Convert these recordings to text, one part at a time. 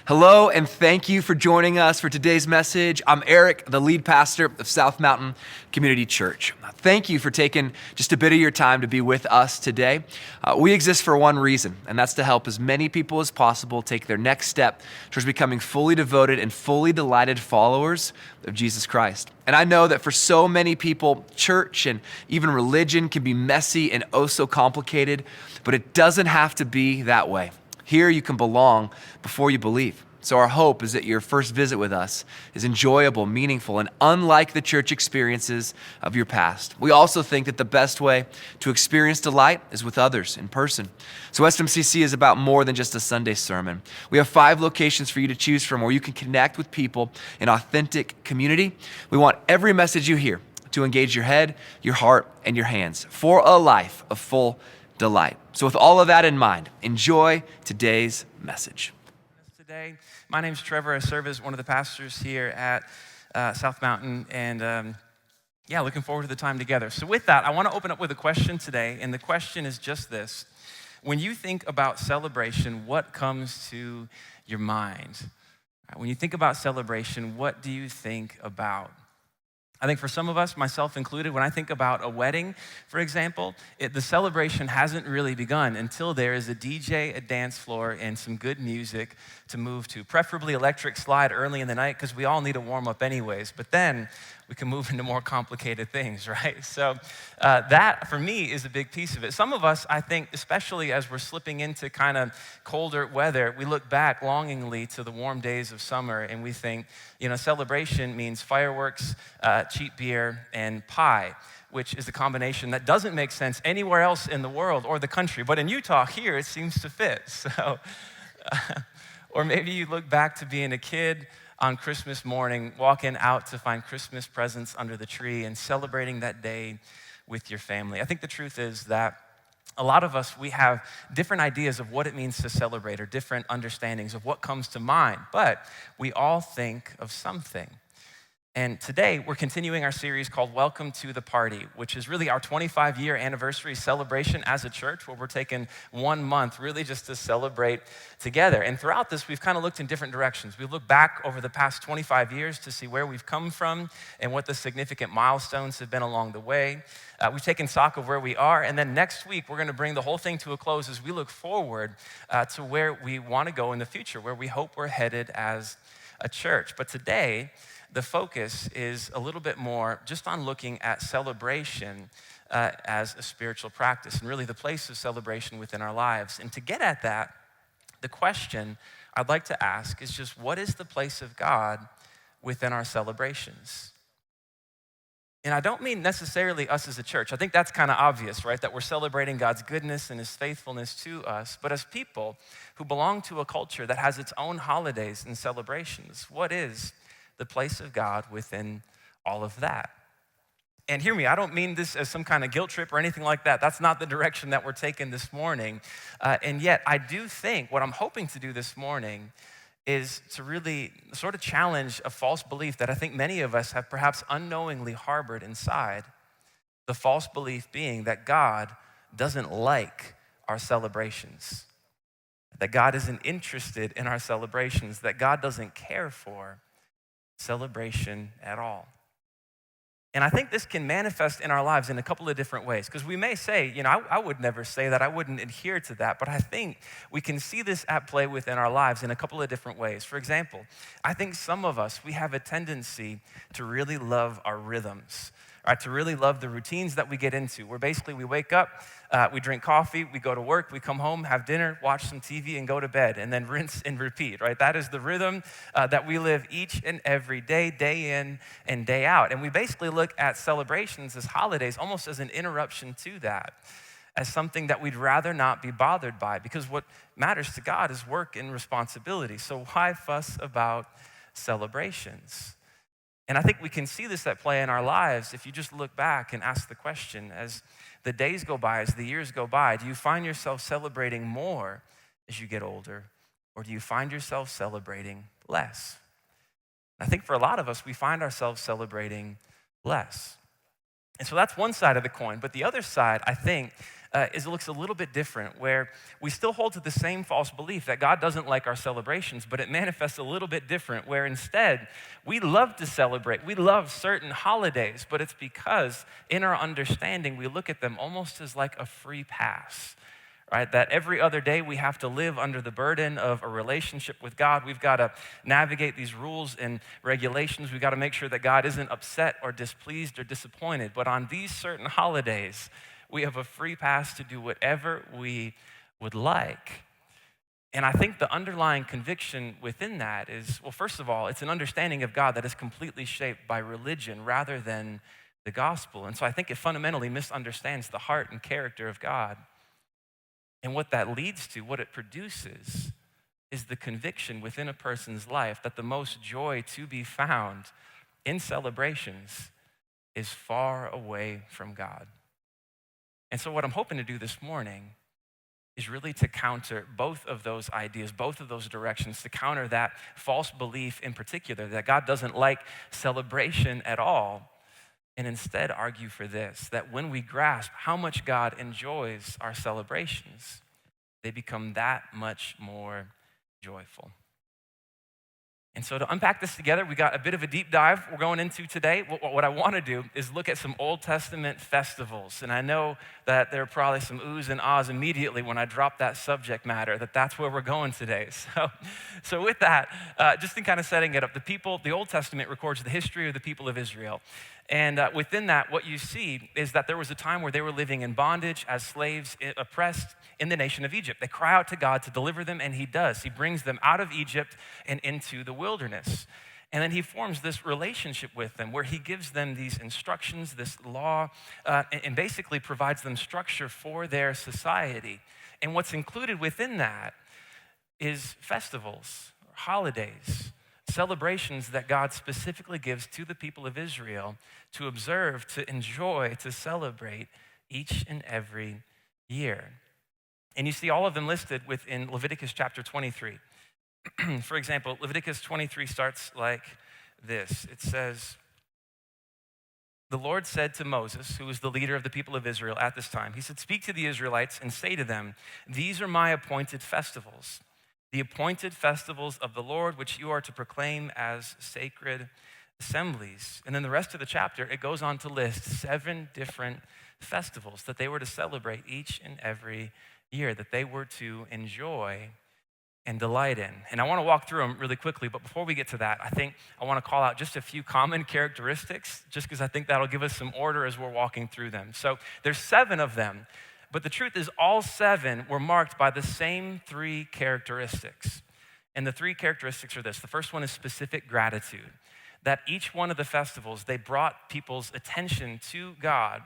Hello, and thank you for joining us for today's message. I'm Eric, the lead pastor of South Mountain Community Church. Thank you for taking just a bit of your time to be with us today. We exist for one reason, and that's to help as many people as possible take their next step towards becoming fully devoted and fully delighted followers of Jesus Christ. And I know that for so many people, church and even religion can be messy and oh so complicated, but it doesn't have to be that way. Here you can belong before you believe. So our hope is that your first visit with us is enjoyable, meaningful, and unlike the church experiences of your past. We also think that the best way to experience delight is with others in person. So SMCC is about more than just a Sunday sermon. We have 5 locations for you to choose from where you can connect with people in authentic community. We want every message you hear to engage your head, your heart, and your hands for a life of full delight. So with all of that in mind, enjoy today's message. Today, my name's Trevor. I serve as one of the pastors here at South Mountain, and looking forward to the time together. So with that, I want to open up with a question today, and the question is just this. When you think about celebration, what comes to your mind? When you think about celebration, what do you think about? I think for some of us, myself included, when I think about a wedding, for example, the celebration hasn't really begun until there is a DJ, a dance floor, and some good music to move to. Preferably electric slide early in the night because we all need a warm up anyways. But then we can move into more complicated things, right? So that, for me, is a big piece of it. Some of us, I think, especially as we're slipping into kind of colder weather, we look back longingly to the warm days of summer and we think, celebration means fireworks, cheap beer, and pie, which is a combination that doesn't make sense anywhere else in the world or the country. But in Utah, here, it seems to fit. So, or maybe you look back to being a kid on Christmas morning, walking out to find Christmas presents under the tree and celebrating that day with your family. I think the truth is that a lot of us, we have different ideas of what it means to celebrate or different understandings of what comes to mind, but we all think of something. And today, we're continuing our series called Welcome to the Party, which is really our 25-year anniversary celebration as a church, where we're taking 1 month really just to celebrate together. And throughout this, we've kind of looked in different directions. We've looked back over the past 25 years to see where we've come from and what the significant milestones have been along the way. We've taken stock of where we are, and then next week, we're going to bring the whole thing to a close as we look forward to where we want to go in the future, where we hope we're headed as a church. But today, the focus is a little bit more just on looking at celebration as a spiritual practice and really the place of celebration within our lives. And to get at that, the question I'd like to ask is just, what is the place of God within our celebrations? And I don't mean necessarily us as a church. I think that's kind of obvious, right? That we're celebrating God's goodness and his faithfulness to us. But as people who belong to a culture that has its own holidays and celebrations, what is the place of God within all of that? And hear me, I don't mean this as some kind of guilt trip or anything like that. That's not the direction that we're taking this morning. And yet, I do think what I'm hoping to do this morning is to really sort of challenge a false belief that I think many of us have perhaps unknowingly harbored inside. The false belief being that God doesn't like our celebrations, that God isn't interested in our celebrations, that God doesn't care for celebration at all. And I think this can manifest in our lives in a couple of different ways, because we may say, I would never say that, I wouldn't adhere to that, but I think we can see this at play within our lives in a couple of different ways. For example, I think some of us, we have a tendency to really love our rhythms, right? To really love the routines that we get into, where basically we wake up, we drink coffee, we go to work, we come home, have dinner, watch some TV, and go to bed, and then rinse and repeat, right? That is the rhythm that we live each and every day, day in and day out. And we basically look at celebrations as holidays almost as an interruption to that, as something that we'd rather not be bothered by, because what matters to God is work and responsibility. So why fuss about celebrations? And I think we can see this at play in our lives if you just look back and ask the question, as the days go by, as the years go by, do you find yourself celebrating more as you get older, or do you find yourself celebrating less? I think for a lot of us, we find ourselves celebrating less. And so that's one side of the coin. But the other side, I think, is it looks a little bit different, where we still hold to the same false belief that God doesn't like our celebrations, but it manifests a little bit different, where instead we love to celebrate. We love certain holidays, but it's because in our understanding, we look at them almost as like a free pass. Right? That every other day we have to live under the burden of a relationship with God. We've got to navigate these rules and regulations. We've got to make sure that God isn't upset or displeased or disappointed. But on these certain holidays, we have a free pass to do whatever we would like. And I think the underlying conviction within that is, well, first of all, it's an understanding of God that is completely shaped by religion rather than the gospel. And so I think it fundamentally misunderstands the heart and character of God. And what that leads to, what it produces, is the conviction within a person's life that the most joy to be found in celebrations is far away from God. And so what I'm hoping to do this morning is really to counter both of those ideas, both of those directions, to counter that false belief in particular that God doesn't like celebration at all, and instead argue for this, that when we grasp how much God enjoys our celebrations, they become that much more joyful. And so to unpack this together, we got a bit of a deep dive we're going into today. What I want to do is look at some Old Testament festivals. And I know that there are probably some oohs and ahs immediately when I drop that subject matter, that's where we're going today. So with that, just in kind of setting it up, the Old Testament records the history of the people of Israel. And within that, what you see is that there was a time where they were living in bondage as slaves, oppressed in the nation of Egypt. They cry out to God to deliver them, and he does. He brings them out of Egypt and into the wilderness. And then he forms this relationship with them where he gives them these instructions, this law, and basically provides them structure for their society. And what's included within that is festivals, holidays, celebrations that God specifically gives to the people of Israel to observe, to enjoy, to celebrate each and every year. And you see all of them listed within Leviticus chapter 23. For example, Leviticus 23 starts like this. It says, "The Lord said to Moses, who was the leader of the people of Israel at this time, he said, 'Speak to the Israelites and say to them, these are my appointed festivals, the appointed festivals of the Lord, which you are to proclaim as sacred assemblies.'" And then the rest of the chapter, it goes on to list 7 different festivals that they were to celebrate each and every year, that they were to enjoy and delight in. And I want to walk through them really quickly, but before we get to that, I think I want to call out just a few common characteristics, just because I think that'll give us some order as we're walking through them. So there's 7 of them. But the truth is all 7 were marked by the same 3 characteristics. And the 3 characteristics are this. The first one is specific gratitude. That each one of the festivals, they brought people's attention to God,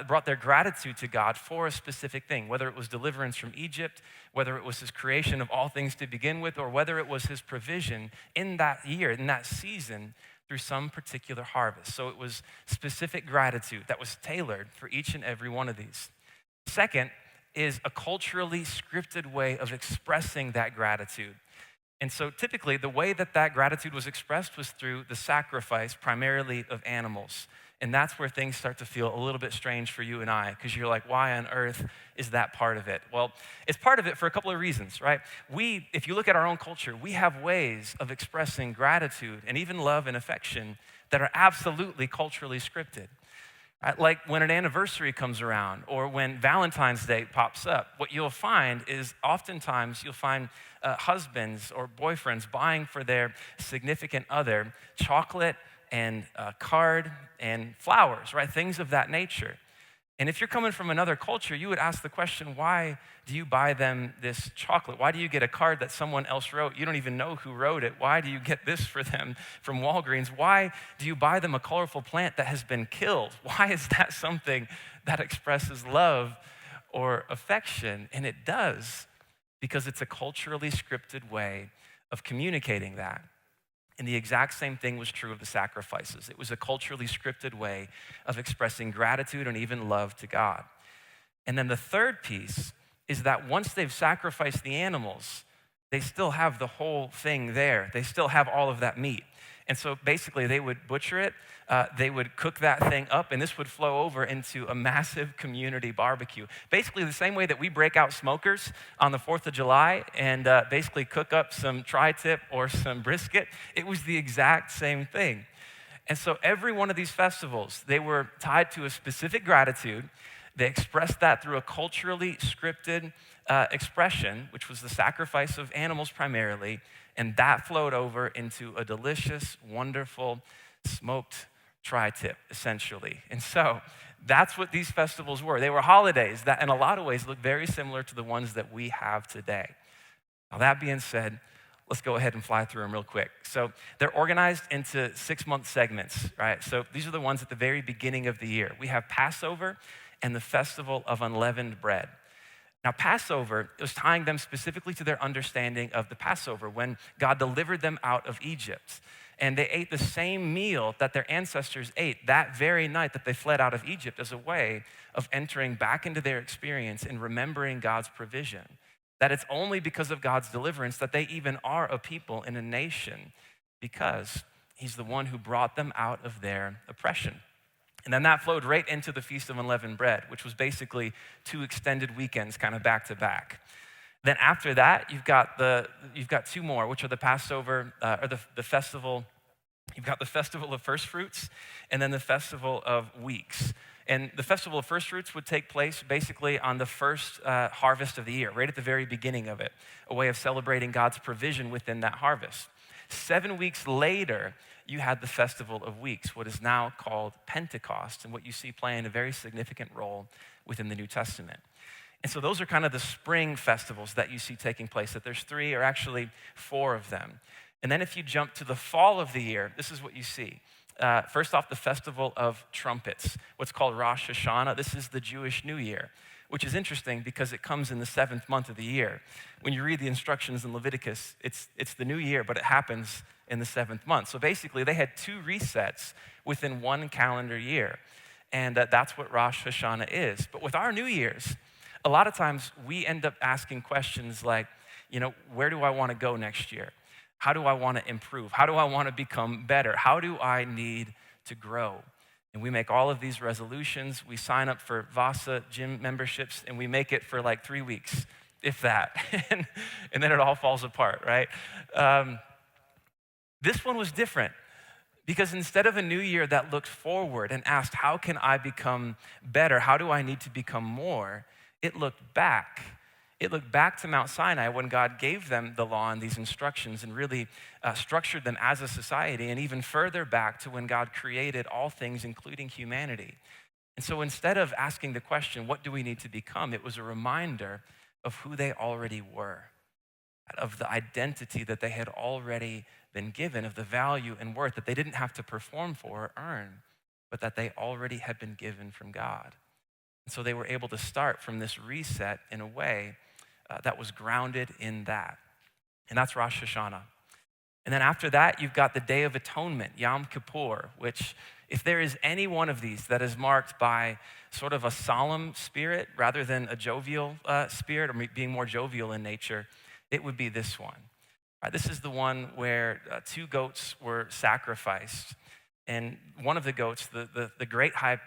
brought their gratitude to God for a specific thing, whether it was deliverance from Egypt, whether it was his creation of all things to begin with, or whether it was his provision in that year, in that season, through some particular harvest. So it was specific gratitude that was tailored for each and every one of these. Second is a culturally scripted way of expressing that gratitude. And so typically the way that gratitude was expressed was through the sacrifice primarily of animals. And that's where things start to feel a little bit strange for you and I, because you're like, why on earth is that part of it? Well, it's part of it for a couple of reasons, right? If you look at our own culture, we have ways of expressing gratitude and even love and affection that are absolutely culturally scripted. Like when an anniversary comes around or when Valentine's Day pops up, what you'll find is oftentimes you'll find husbands or boyfriends buying for their significant other chocolate and a card and flowers, right? Things of that nature. And if you're coming from another culture, you would ask the question, why do you buy them this chocolate? Why do you get a card that someone else wrote? You don't even know who wrote it. Why do you get this for them from Walgreens? Why do you buy them a colorful plant that has been killed? Why is that something that expresses love or affection? And it does, because it's a culturally scripted way of communicating that. And the exact same thing was true of the sacrifices. It was a culturally scripted way of expressing gratitude and even love to God. And then the third piece is that once they've sacrificed the animals, they still have the whole thing there. They still have all of that meat. And so basically they would butcher it, they would cook that thing up, and this would flow over into a massive community barbecue. Basically the same way that we break out smokers on the 4th of July and basically cook up some tri-tip or some brisket, it was the exact same thing. And so every one of these festivals, they were tied to a specific gratitude. They expressed that through a culturally scripted expression, which was the sacrifice of animals primarily, and that flowed over into a delicious, wonderful, smoked tri-tip, essentially. And so that's what these festivals were. They were holidays that in a lot of ways look very similar to the ones that we have today. Now that being said, let's go ahead and fly through them real quick. So they're organized into 6-month segments, right? So these are the ones at the very beginning of the year. We have Passover and the Festival of Unleavened Bread. Now, Passover was tying them specifically to their understanding of the Passover when God delivered them out of Egypt. And they ate the same meal that their ancestors ate that very night that they fled out of Egypt as a way of entering back into their experience and remembering God's provision. That it's only because of God's deliverance that they even are a people and a nation, because he's the one who brought them out of their oppression. And then that flowed right into the Feast of Unleavened Bread, which was basically 2 extended weekends kind of back to back. Then after that, you've got 2 more, which are the Passover, or the festival. You've got the Festival of First Fruits and then the Festival of Weeks. And the Festival of First Fruits would take place basically on the first harvest of the year, right at the very beginning of it, a way of celebrating God's provision within that harvest. 7 weeks later, you had the Festival of Weeks, what is now called Pentecost, and what you see playing a very significant role within the New Testament. And so those are kind of the spring festivals that you see taking place, that there's 3 or actually 4 of them. And then if you jump to the fall of the year, this is what you see. First off, the Festival of Trumpets, what's called Rosh Hashanah. This is the Jewish New Year, which is interesting because it comes in the 7th month of the year. When you read the instructions in Leviticus, it's the new year, but it happens in the 7th month. So basically, they had 2 resets within 1 calendar year, and that's what Rosh Hashanah is. But with our New Year's, a lot of times we end up asking questions like, where do I want to go next year? How do I want to improve? How do I want to become better? How do I need to grow? And we make all of these resolutions. We sign up for Vasa gym memberships, and we make it for like 3 weeks, if that. and then it all falls apart, right? This one was different because instead of a new year that looked forward and asked, how can I become better? How do I need to become more? It looked back. It looked back to Mount Sinai when God gave them the law and these instructions and really structured them as a society, and even further back to when God created all things, including humanity. And so instead of asking the question, what do we need to become? It was a reminder of who they already were, of the identity that they had already been given, of the value and worth that they didn't have to perform for or earn, but that they already had been given from God. And so they were able to start from this reset in a way that was grounded in that. And that's Rosh Hashanah. And then after that, you've got the Day of Atonement, Yom Kippur, which if there is any one of these that is marked by sort of a solemn spirit rather than a jovial spirit or being more jovial in nature, it would be this one. This is the one where 2 goats were sacrificed. And one of the goats, the great high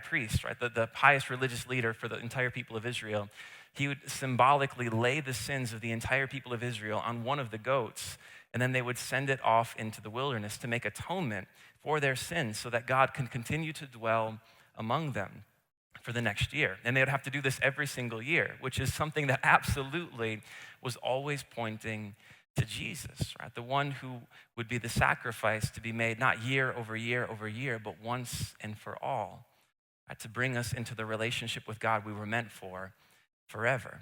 priest, right, the highest religious leader for the entire people of Israel, he would symbolically lay the sins of the entire people of Israel on one of the goats, and then they would send it off into the wilderness to make atonement for their sins so that God can continue to dwell among them for the next year. And they would have to do this every single year, which is something that absolutely was always pointing to Jesus, right? The one who would be the sacrifice to be made not year over year over year, but once and for all, right? To bring us into the relationship with God we were meant for forever.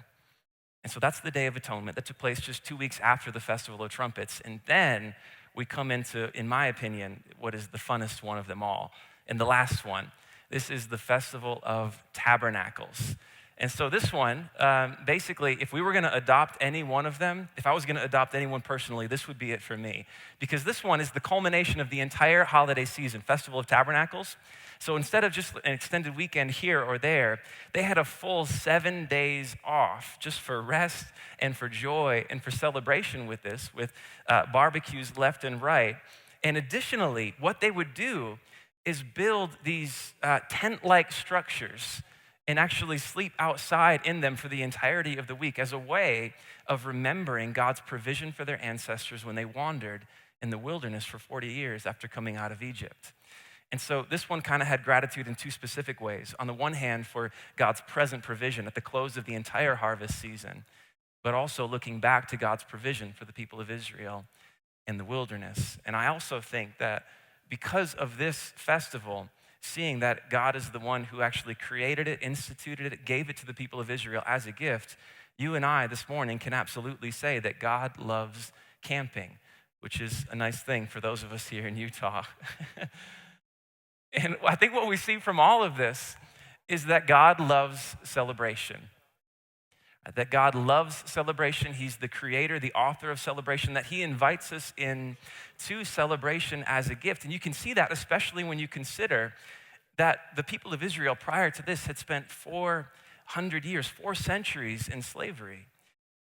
And so that's the Day of Atonement that took place just 2 weeks after the Festival of Trumpets. And then we come into, in my opinion, what is the funnest one of them all. And the last one, this is the Festival of Tabernacles. And so this one, basically, if we were going to adopt any one of them, if I was going to adopt anyone personally, this would be it for me. Because this one is the culmination of the entire holiday season, Festival of Tabernacles. So instead of just an extended weekend here or there, they had a full 7 days off just for rest and for joy and for celebration with this, with barbecues left and right. And additionally, what they would do is build these tent-like structures and actually sleep outside in them for the entirety of the week as a way of remembering God's provision for their ancestors when they wandered in the wilderness for 40 years after coming out of Egypt. And so this one kind of had gratitude in two specific ways. On the one hand, for God's present provision at the close of the entire harvest season, but also looking back to God's provision for the people of Israel in the wilderness. And I also think that because of this festival, seeing that God is the one who actually created it, instituted it, gave it to the people of Israel as a gift, you and I this morning can absolutely say that God loves camping, which is a nice thing for those of us here in Utah. And I think what we see from all of this is that God loves celebration. That God loves celebration. He's the creator, the author of celebration, that he invites us in to celebration as a gift. And you can see that especially when you consider that the people of Israel prior to this had spent 400 years, 4 centuries in slavery,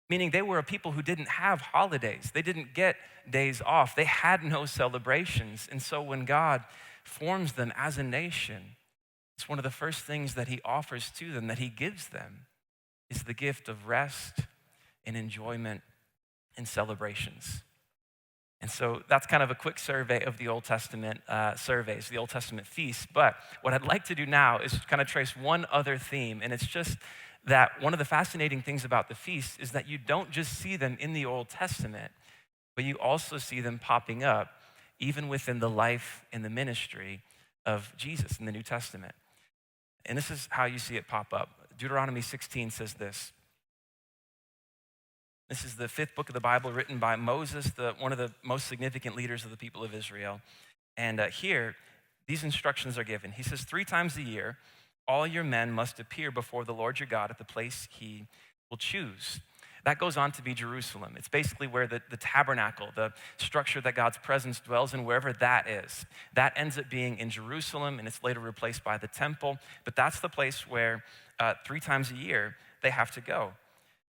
meaning they were a people who didn't have holidays. They didn't get days off. They had no celebrations. And so when God forms them as a nation, it's one of the first things that he offers to them, that he gives them, is the gift of rest and enjoyment and celebrations. And so that's kind of a quick survey of the Old Testament surveys, the Old Testament feasts. But what I'd like to do now is kind of trace one other theme, and it's just that one of the fascinating things about the feasts is that you don't just see them in the Old Testament, but you also see them popping up even within the life and the ministry of Jesus in the New Testament. And this is how you see it pop up. Deuteronomy 16 says this. This is the 5th book of the Bible written by Moses, one of the most significant leaders of the people of Israel. And here, these instructions are given. He says, 3 times a year, all your men must appear before the Lord your God at the place he will choose. That goes on to be Jerusalem. It's basically where the tabernacle, the structure that God's presence dwells in, wherever that is. That ends up being in Jerusalem, and it's later replaced by the temple. But that's the place where 3 times a year they have to go.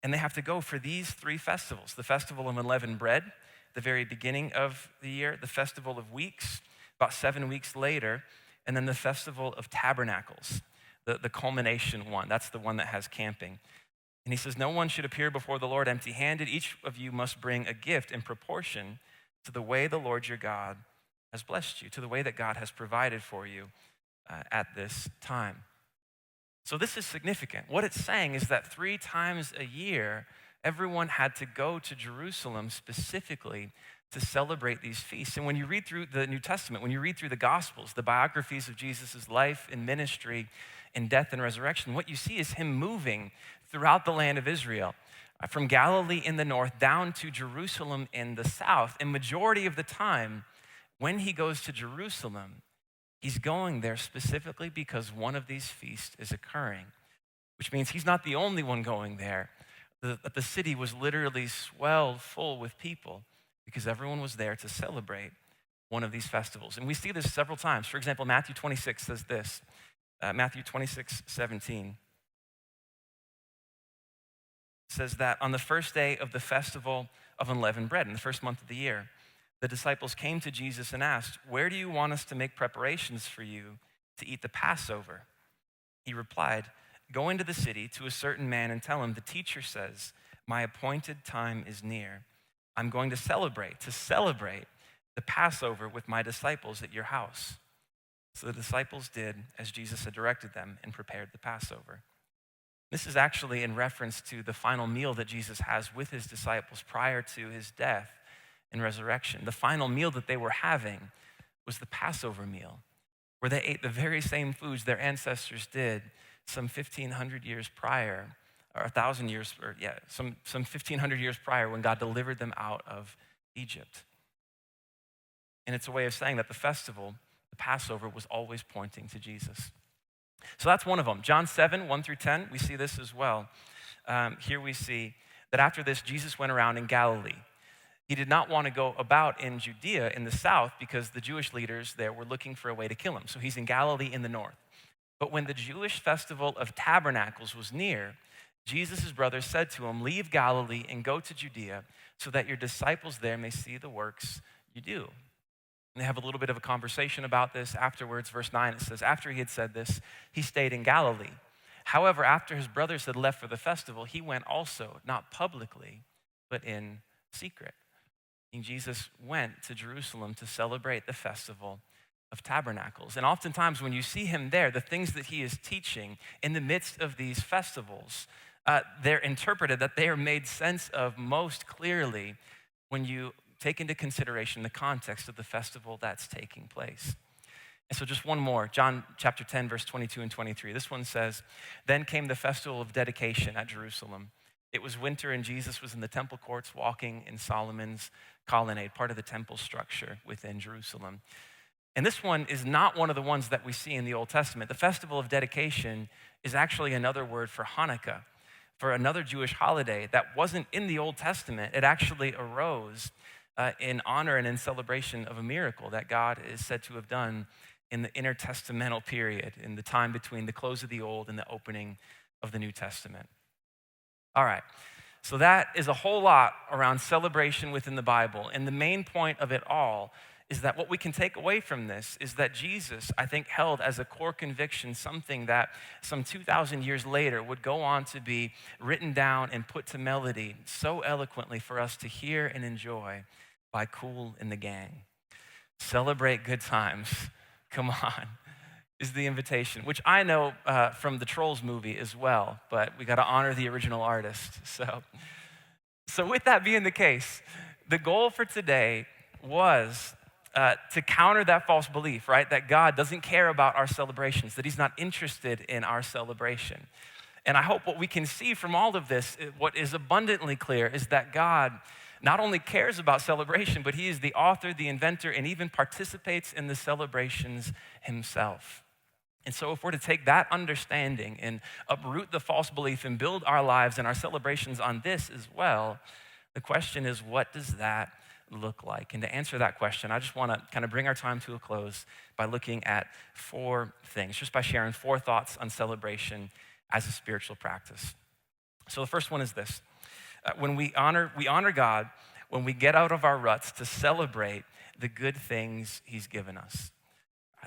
And they have to go for these 3 festivals. The Festival of Unleavened Bread, the very beginning of the year, the Festival of Weeks, about 7 weeks later, and then the Festival of Tabernacles, the culmination one. That's the one that has camping. And he says, no one should appear before the Lord empty-handed. Each of you must bring a gift in proportion to the way the Lord your God has blessed you, to the way that God has provided for you at this time. So this is significant. What it's saying is that 3 times a year, everyone had to go to Jerusalem specifically to celebrate these feasts. And when you read through the New Testament, when you read through the Gospels, the biographies of Jesus' life and ministry and death and resurrection, what you see is him moving throughout the land of Israel, from Galilee in the north down to Jerusalem in the south. And majority of the time, when he goes to Jerusalem, he's going there specifically because one of these feasts is occurring, which means he's not the only one going there. The city was literally swelled full with people because everyone was there to celebrate one of these festivals. And we see this several times. For example, Matthew 26 says this, Matthew 26:17 says that on the first day of the Festival of Unleavened Bread, in the first month of the year, the disciples came to Jesus and asked, where do you want us to make preparations for you to eat the Passover? He replied, go into the city to a certain man and tell him, the teacher says, my appointed time is near. I'm going to celebrate the Passover with my disciples at your house. So the disciples did as Jesus had directed them and prepared the Passover. This is actually in reference to the final meal that Jesus has with his disciples prior to his death and resurrection. The final meal that they were having was the Passover meal, where they ate the very same foods their ancestors did some 1,500 years prior, or 1,000 years, or yeah, some 1,500 years prior when God delivered them out of Egypt. And it's a way of saying that the festival, the Passover, was always pointing to Jesus. So that's one of them. John 7, 1 through 10, we see this as well. Here we see that after this, Jesus went around in Galilee. He did not want to go about in Judea in the south because the Jewish leaders there were looking for a way to kill him. So he's in Galilee in the north. But when the Jewish festival of tabernacles was near, Jesus' brothers said to him, "Leave Galilee and go to Judea so that your disciples there may see the works you do." And they have a little bit of a conversation about this afterwards. Verse 9, it says, after he had said this, he stayed in Galilee. However, after his brothers had left for the festival, he went also, not publicly, but in secret. And Jesus went to Jerusalem to celebrate the festival of tabernacles. And oftentimes when you see him there, the things that he is teaching in the midst of these festivals, they're interpreted, that they are made sense of most clearly when you take into consideration the context of the festival that's taking place. And so just one more, John chapter 10, verse 22 and 23. This one says, "Then came the festival of dedication at Jerusalem. It was winter and Jesus was in the temple courts walking in Solomon's colonnade," part of the temple structure within Jerusalem. And this one is not one of the ones that we see in the Old Testament. The festival of dedication is actually another word for Hanukkah, for another Jewish holiday that wasn't in the Old Testament. It actually arose in honor and in celebration of a miracle that God is said to have done in the intertestamental period, in the time between the close of the Old and the opening of the New Testament. All right, so that is a whole lot around celebration within the Bible. And the main point of it all is that what we can take away from this is that Jesus, I think, held as a core conviction something that some 2,000 years later would go on to be written down and put to melody so eloquently for us to hear and enjoy by Kool and the Gang. Celebrate good times. Come on, is the invitation, which I know from the Trolls movie as well, but we got to honor the original artist. So with that being the case, the goal for today was to counter that false belief, right? That God doesn't care about our celebrations, that he's not interested in our celebration. And I hope what we can see from all of this, what is abundantly clear, is that God not only cares about celebration, but he is the author, the inventor, and even participates in the celebrations himself. And so if we're to take that understanding and uproot the false belief and build our lives and our celebrations on this as well, the question is, what does that look like? And to answer that question, I just want to kind of bring our time to a close by looking at 4 things, just by sharing 4 thoughts on celebration as a spiritual practice. So the first one is this. When we honor God, when we get out of our ruts to celebrate the good things he's given us.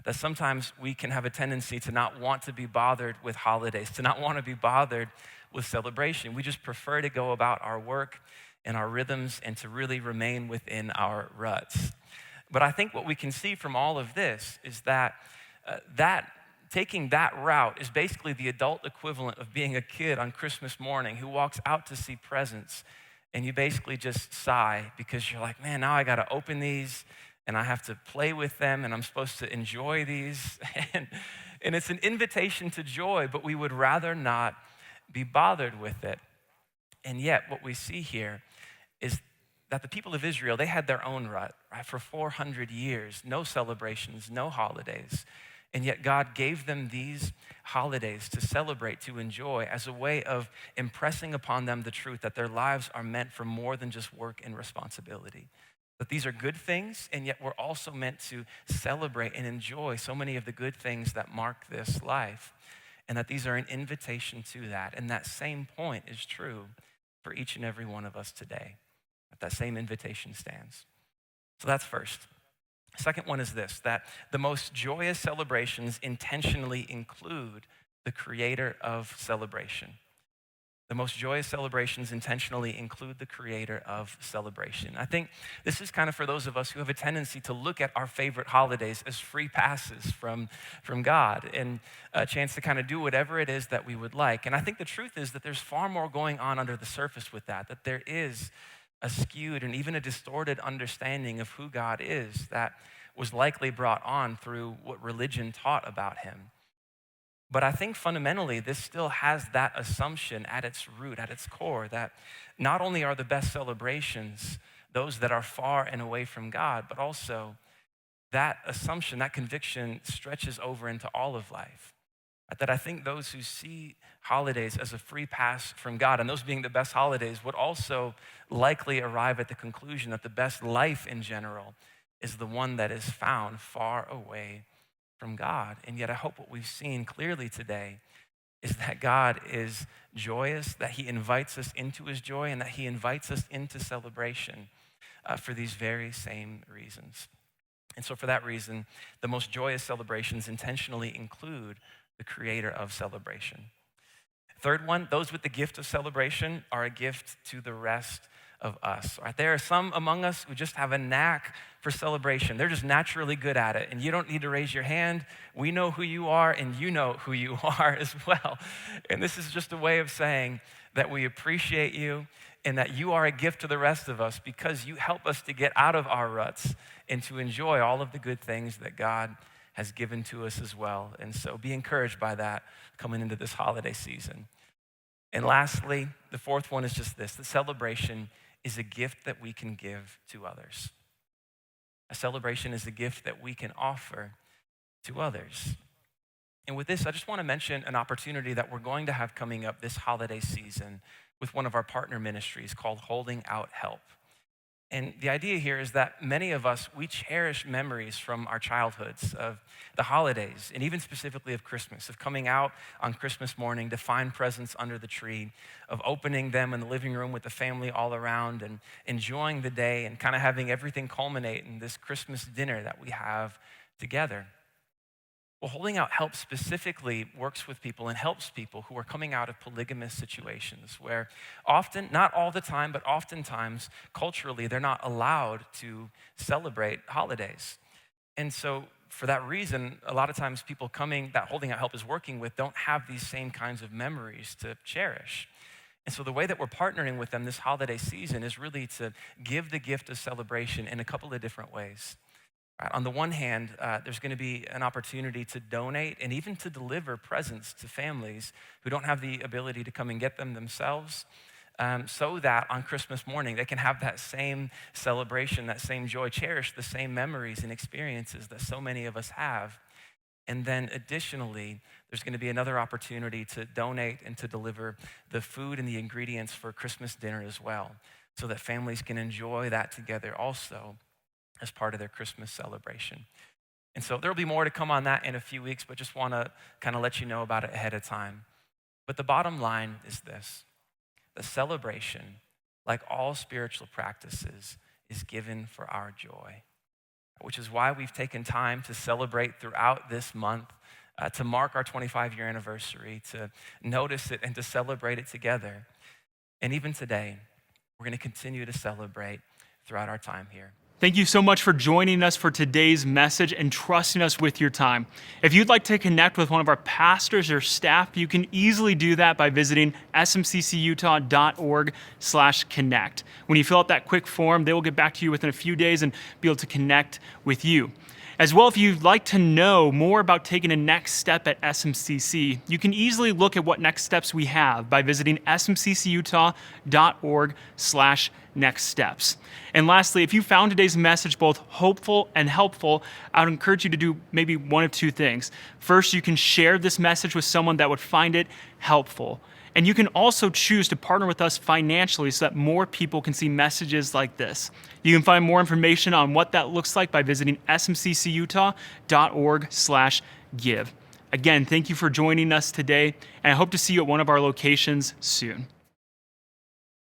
That sometimes we can have a tendency to not want to be bothered with holidays, to not want to be bothered with celebration. We just prefer to go about our work and our rhythms and to really remain within our ruts. But I think what we can see from all of this is that taking that route is basically the adult equivalent of being a kid on Christmas morning who walks out to see presents, and you basically just sigh because you're like, man, now I got to open these and I have to play with them and I'm supposed to enjoy these. and it's an invitation to joy, but we would rather not be bothered with it. And yet what we see here is that the people of Israel, they had their own rut, right? For 400 years, no celebrations, no holidays. And yet God gave them these holidays to celebrate, to enjoy, as a way of impressing upon them the truth that their lives are meant for more than just work and responsibility. That these are good things, and yet we're also meant to celebrate and enjoy so many of the good things that mark this life. And that these are an invitation to that. And that same point is true for each and every one of us today. That same invitation stands. So that's first. Second one is this, that the most joyous celebrations intentionally include the creator of celebration. The most joyous celebrations intentionally include the creator of celebration. I think this is kind of for those of us who have a tendency to look at our favorite holidays as free passes from God and a chance to kind of do whatever it is that we would like. And I think the truth is that there's far more going on under the surface with that there is a skewed and even a distorted understanding of who God is that was likely brought on through what religion taught about him. But I think fundamentally, this still has that assumption at its root, at its core, that not only are the best celebrations those that are far and away from God, but also that assumption, that conviction stretches over into all of life. That I think those who see holidays as a free pass from God, and those being the best holidays, would also likely arrive at the conclusion that the best life in general is the one that is found far away from God. And yet I hope what we've seen clearly today is that God is joyous, that he invites us into his joy, and that he invites us into celebration for these very same reasons. And so for that reason, the most joyous celebrations intentionally include the creator of celebration. Third one, those with the gift of celebration are a gift to the rest of us. Right? There are some among us who just have a knack for celebration. They're just naturally good at it, and you don't need to raise your hand. We know who you are, and you know who you are as well. And this is just a way of saying that we appreciate you and that you are a gift to the rest of us because you help us to get out of our ruts and to enjoy all of the good things that God has given to us as well. And so be encouraged by that coming into this holiday season. And lastly, the fourth one is just this: the celebration is a gift that we can give to others. A celebration is a gift that we can offer to others. And with this, I just want to mention an opportunity that we're going to have coming up this holiday season with one of our partner ministries called Holding Out Help. And the idea here is that many of us, we cherish memories from our childhoods of the holidays, and even specifically of Christmas, of coming out on Christmas morning to find presents under the tree, of opening them in the living room with the family all around and enjoying the day and kind of having everything culminate in this Christmas dinner that we have together. Well, Holding Out Help specifically works with people and helps people who are coming out of polygamous situations where often, not all the time, but oftentimes culturally, they're not allowed to celebrate holidays. And so for that reason, a lot of times people coming that Holding Out Help is working with don't have these same kinds of memories to cherish. And so the way that we're partnering with them this holiday season is really to give the gift of celebration in a couple of different ways. Right. On the one hand, there's going to be an opportunity to donate and even to deliver presents to families who don't have the ability to come and get them themselves, so that on Christmas morning they can have that same celebration, that same joy, cherish the same memories and experiences that so many of us have. And then additionally, there's going to be another opportunity to donate and to deliver the food and the ingredients for Christmas dinner as well, so that families can enjoy that together also as part of their Christmas celebration. And so there'll be more to come on that in a few weeks, but just want to kind of let you know about it ahead of time. But the bottom line is this: the celebration, like all spiritual practices, is given for our joy, which is why we've taken time to celebrate throughout this month, to mark our 25-year anniversary, to notice it and to celebrate it together. And even today, we're going to continue to celebrate throughout our time here. Thank you so much for joining us for today's message and trusting us with your time. If you'd like to connect with one of our pastors or staff, you can easily do that by visiting smccutah.org/connect. When you fill out that quick form, they will get back to you within a few days and be able to connect with you. As well, if you'd like to know more about taking a next step at SMCC, you can easily look at what next steps we have by visiting smccutah.org/nextsteps. And lastly, if you found today's message both hopeful and helpful, I would encourage you to do maybe one of two things. First, you can share this message with someone that would find it helpful. And you can also choose to partner with us financially so that more people can see messages like this. You can find more information on what that looks like by visiting smccutah.org/give. Again, thank you for joining us today, and I hope to see you at one of our locations soon.